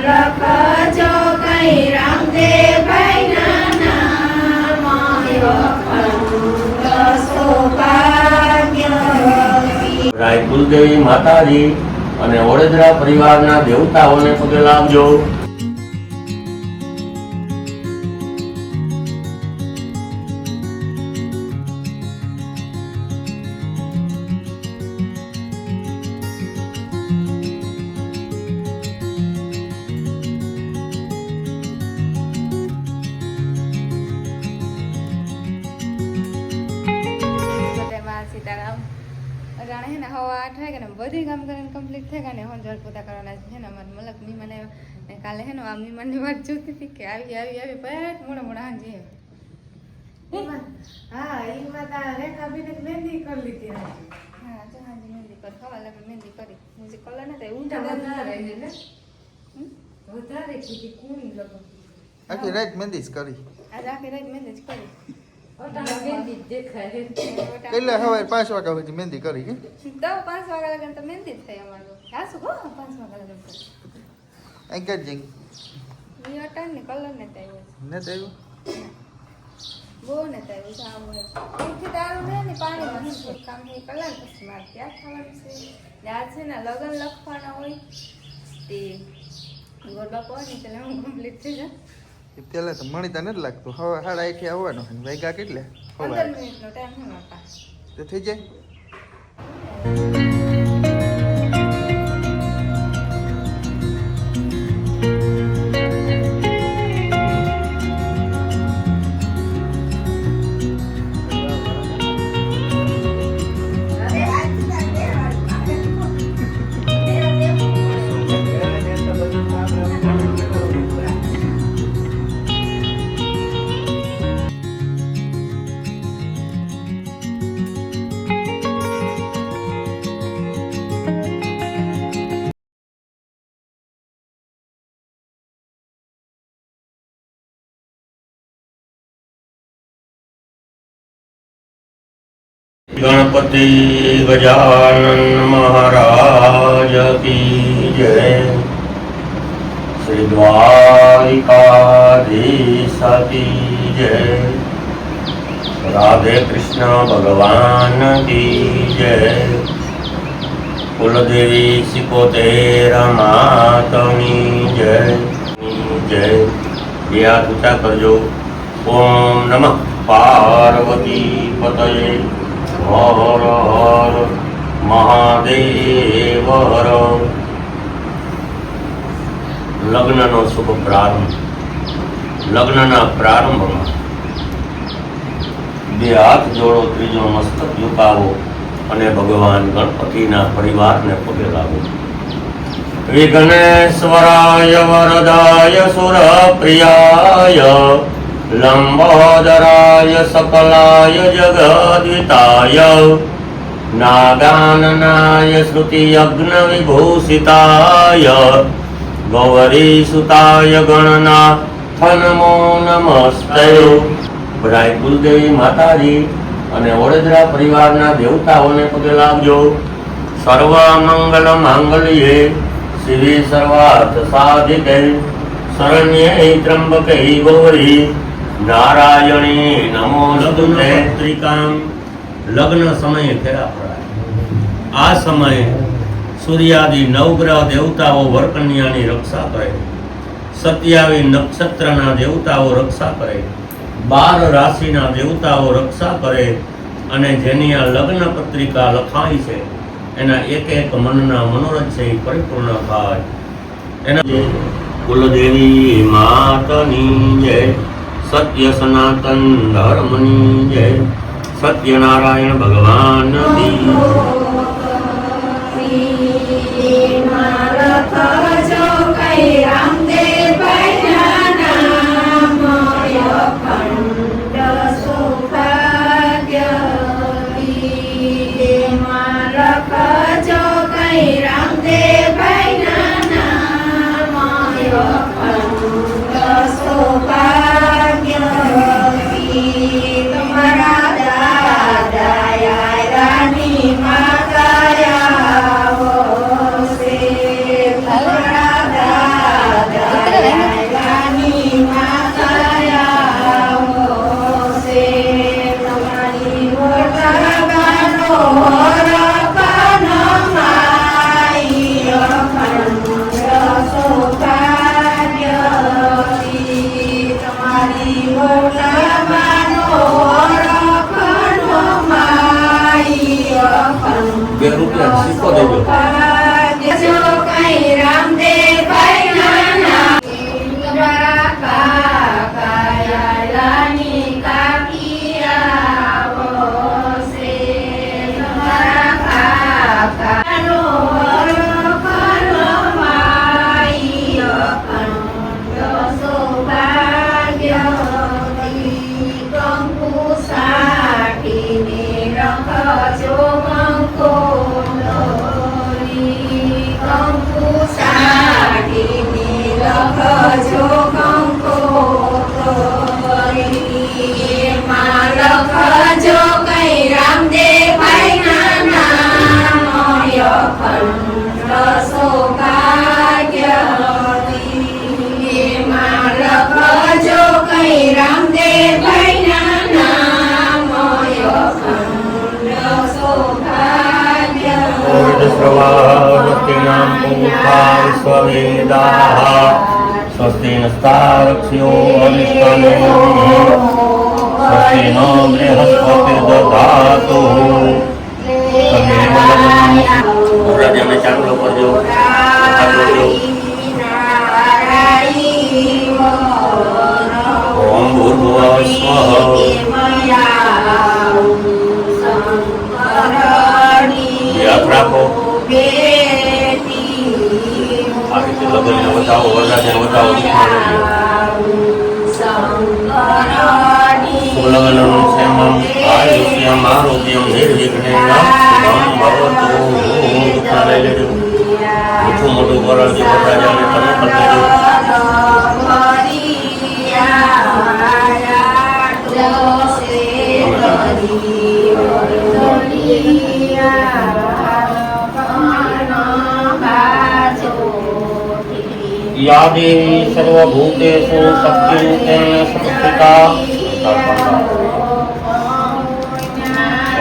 રખજો કઈ રામદેવભાઈ રાય કુલદેવી માતાજી અને ઓડેદરા પરિવારના દેવતાઓને પગે લાગજો. સીતારામ અજાણે હે ને હવા 8 વાગે ને બધી કામ કરીને કમ્પ્લીટ થઈ ગયા ને હું જળ પૂજા કરવાના છે ને અમારે મલક મહેમાન આવ્યા ને કાલે હે ને આ મહેમાનની વાત જોતી હતી કે આવી પેટ મોડા હાંજી હા એમાં તા રેખા બેને મહેંદી કરી લીધી હા જો હાંજી મહેંદી પર ખવા લાગે મહેંદી કરી મુજે કલર ને તો ઊંધા વધારે ને વધારે કીધી કુણી લગો આખી રાત મહેંદી જ કરી આજ આખી રાત મહેંદી જ કરી મહેંદી દેખાય એટલે હવે 5 વાગ્યા સુધી મહેંદી કરી કે તો 5 વાગ્યા લગન તો મહેંદી જ થઈ અમારું હાસુ હો 5 વાગ્યા લગન તો આગળ જઈ ઈ અટાણ ને કલર ને તાવ્યો ને દેવું બહુ ને તાવ્યો જાવ એથી દારૂ ને પાણી માં કામ હે કલર પછી માર ક્યાં ખાવાનું છે યાદ છે ને લગન લખવાના હોય તે ગોડબા કોની એટલે હું કમ્પ્લીટ થઈ જાય પેલા તો મણીતા નથી લાગતું હવે 8:30 આવવાનો છે વાગ્યા કેટલે 15 મિનિટનો ટાઈમ છે મારા તો થઈ જાય गणपति गजानन महाराज की जय. श्री द्वारिकाधीश की जय. राधे कृष्ण भगवान की जय. कुलदेवी सिकोतेर मातनी जय जय. બે હાથ ઊંચા કરજો. ઓમ નમઃ પાર્વતી પતયે હર હર મહાદેવ હર. લગ્નનો શુભ પ્રારંભ. લગ્નના પ્રારંભમાં બે હાથ જોડો, ત્રીજો મસ્તક ઝુકાવો અને ભગવાન ગણપતિના પરિવારને પગે લાગો. વિઘ્નેશ્વરાય વરદાય સુરપ્રિયાય લંબોદરાય સકલાય જગદ્વિતાય નાગાનનાય શ્રુતિયજ્ઞ વિભૂષિતાય ગૌરીસુતાય ગણનાથ નમો નમસ્તે. રાય કુલદેવી માતાજી અને ઓડેદરા પરિવારના દેવતાઓને પગે લાગજો. સર્વ મંગલ માંગલ્યે શિવે સર્વાર્થ સાધિકે શરણ્યે ત્રંબકે ગૌરી નારાયણી નમોસ્તુતે. ત્રિકામ લગ્ન સમયે ફેરા ફરાય. આ સમયે સૂર્યાદિ નવગ્રહ દેવતાઓ વરકન્યાની રક્ષા કરે. 27 નક્ષત્રના દેવતાઓ રક્ષા કરે. 12 રાશિના દેવતાઓ રક્ષા કરે. અને જેની આ લગ્ન પત્રિકા લખાઈ છે એના એક મનના મનોરથ છે એ પરિપૂર્ણ થાય. એના કુલદેવી માતની જય. સત્ય સનાતન ધર્મની જય. સત્યનારાયણ ભગવાન કી રખજો કઈ રામદેવભાઈ અખંડ સૌભાગ્ય રખજો કઈ રામદેવભાઈ અખંડ સૌભાગ્ય તમારા દાદા રાની માતા રૂપિયા સિક્કો દેજો. જો કઈ રામદેવભાઈ નાના ઇન્દ્રા કાકાયાની કાકિયાવો છે તમારા કાકાનો વરખનો માઈ અખંડ સૌભાગ્યવતી કંકુ સાટીને રખજો કંકોત્રી કંકુ સાટીને રખજો કંકોત્રી એમાં લખજો કઈ રામદેવભાઈ નાના અખંડ સૌભાગ્યવતી એમાં લખજો કઈ રામદેવભાઈ નાના અખંડ સૌભાગ્યવતી સ્વસ્તિનામ પુંખા વિશ્વવેદાઃ સ્વસ્તિ નસ્તારક્ષ્યો અનિષ્ટાને સ્વસ્તિ નો બૃહસ્પતિર્દધાતુ રાજાને ચાંદલો કરજો ઓમ ભૂર્ભુવઃ સ્વઃ યાદ રાખો આ રીતે લગ્નને બતાવો વરરાજાને બતાવો સુલગ્નનું ક્ષેમં આયુષ્યમ આરોગ્યમ નિર્વિઘ્નેન શુભમ ભવતુ દુઃખ લઈ લેજો મીઠું મોટું વરરાજે વરરાજાને તમે પણ લેજો या देवी सर्वभूतेषु शक्तिरूपेण संस्थिता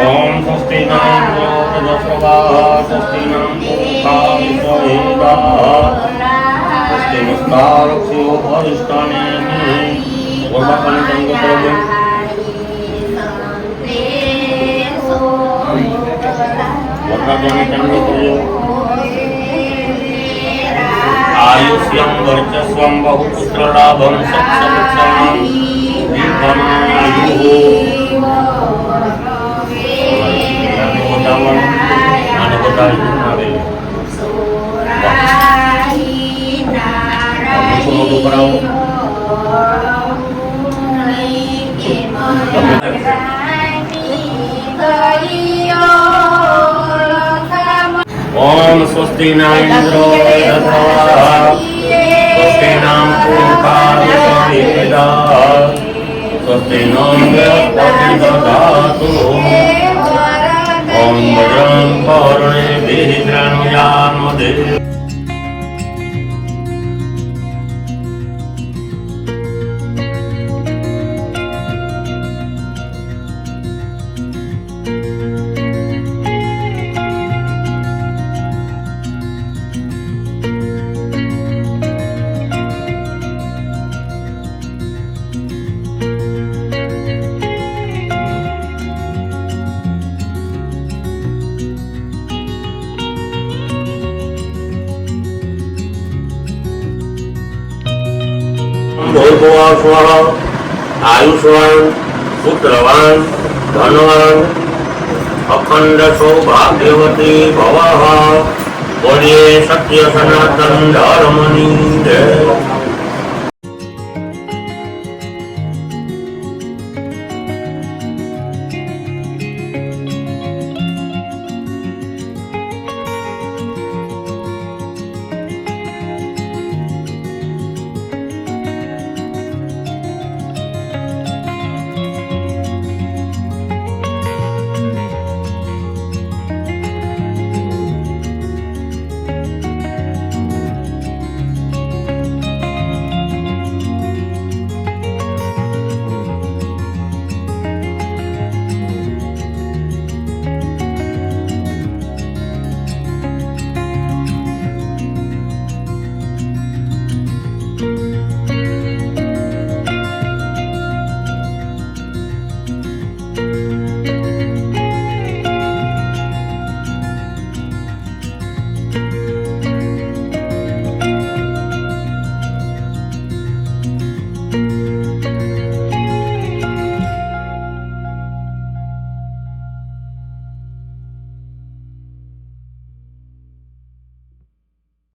ओम स्वस्ति न इंद्रो वृहस्पतिः स्वस्ति न पूषा विश्ववेदाः स्वस्ति नस्तारक्ष्यो अरिष्टाने वर्षाकाले चंद्र करोगे वर्षाकाले चंद्र करोगे आयुष्यं वर्चस्वं बहुपुत्रलाभं सत्सवत्सरं दीर्घमायुः आने बताइए मोटू कराओ ओम स्वस्ति न इंद्रो वृहस्पतिः स्वस्ति न पूषा विश्ववेदाः स्वस्ति नो बृहस्पतिर्दधातु ओम भद्रं कर्णेभिः शृणुयाम देवः भूर्भुवः स्वः आयुष्वान् पुत्रवान् धनवान् अखंड सौभाग्यवती भवः बोलिए सत्य सनातन धर्मनी जय।